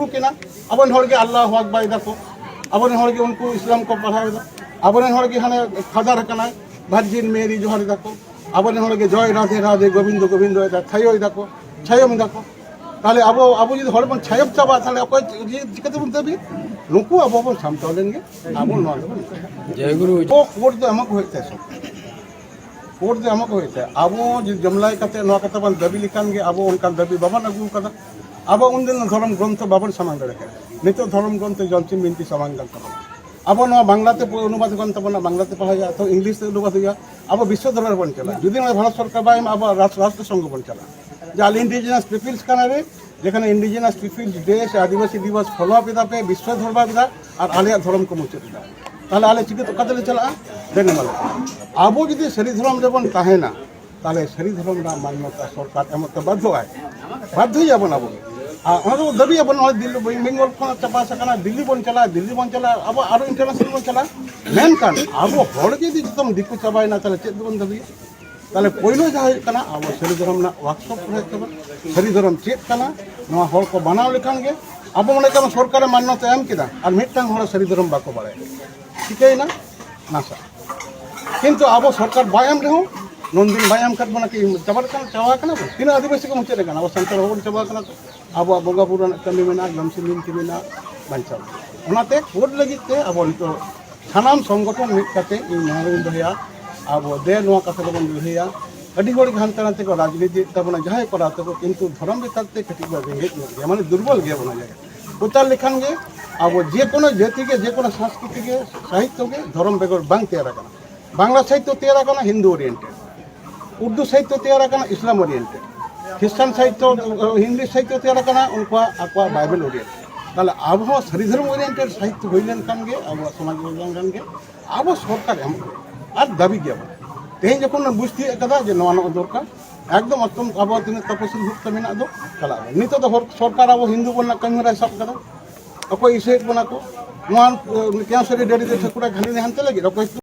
शुरू किना अबन हर के अल्लाह अकबर दाको अबन हर के उनको इस्लाम को पढ़ाएगा अबन हर के हाने फादर कना भार्जिन मेरी जोहर दाको अबन हर के जय राधे राधे गोविंद गोविंद छायो दाको छायम दाको ताले अब अब जो हर बन छायम चाबा ताले अको चिकते बन तबी नुकु अब बन सामता लेंगे अब नवा जय गुरु ओ कोर्ट तो हमको होते है कोर्ट तो हमको होते है अब जमलाई कते नवा कते बन दबी लिखान गे अब उनका दबी बाबन अगु कदा अब उन दिन धर्म ग्रंथ बाबन समान दड़के नितो धर्म ग्रंथ जॉनसन बिनती समान गलता अब नवा बांग्लाते अनुवाद गन तबना बांग्लाते पढ़ाया तो इंग्लिश ते अनुवाद हुआ अब विश्व दरबार बन चला जुदी भारत सरकार बाय अब राष्ट्र संघ बन चला जाल इंडिजिनास पीपल्स काना रे যেখানে ইন্ডিজিনাস পিপলস ডে সে আদিবাসী দিবস ফলো পিতা পে বিশ্ব ধর্মা পিতা আর আলিয়া ধর্ম को মুছে পিতা তাহলে আলে চিকে তো কাতলে চলা দেনে মালে আবো যদি সরি ধর্ম যেমন তাহে না তাহলে সরি ধর্ম না মান্যতা সরকার এমত বাধ্য হয় বাধ্যই যাব না বলে আমরা দাবি যাব না দিল্লি বেঙ্গল কোন চাপা সাকানা দিল্লি বন চলা আবো আরো ইন্টারন্যাশনাল বন চলা মেন কান আবো হড় যদি তুমি দিকু চাবাই না তাহলে চেত বন দাবি তাহলে পয়লো যাই কানা আবো সরি ধর্ম না ওয়ার্কশপ হইতে হবে সরি ধর্ম চেত কানা नवा हर को बनाव लेखान गे अब मन के सरकार मान्यता एम किदा और मिटटांग हर सरी धर्म बाको बारे ठीकई ना नासा किंतु अब सरकार बायाम रेहो नंदिन बायाम कट बना कि चावा कना तीन आदिवासी को मुचे रेगान अब संतर होन चावा कना अब बोगा पुरान कमी मेना गमसिन मिनति मेना बांचाव ओनाते कोड लगिते अब नितो सानाम संगठन मिट काते इ नहरुन दहया अब दे नवा कथा को बन दहया अड़ी गड़ी घंटा नाते को राजनीति तबना जहां कराते को किंतु धर्म बेताते कटी रेंगे माने दुर्बल गया बना जाए उतार लिखान गे अब जे कोनो जाति के जे कोनो संस्कृति के साहित्य के धर्म बेगर बांग तैयार करना बांग्ला साहित्य तैयार करना हिंदू ओरिएंटेड उर्दू साहित्य तैयार करना इस्लाम ओरिएंटेड ख्रिस्टान साहित्य हिंदी साहित्य तैयार करना उनका आक्वा बाइबल ओरिएंटेड ताले अब सरी धर्म ओरिएंटेड साहित्य होइलेन कान गे अब समाज कान गे अब सरकार एम और दाबी गया तेज जो बुझती नवा दरकार एकदम अत्यंत अब तीन तपसिल भुक्त में चला नित सरकार अब हिंदू बना कमी सब कदा अको इसे बना को क्या सरी डेरी ठाकुर खाली हानते लगे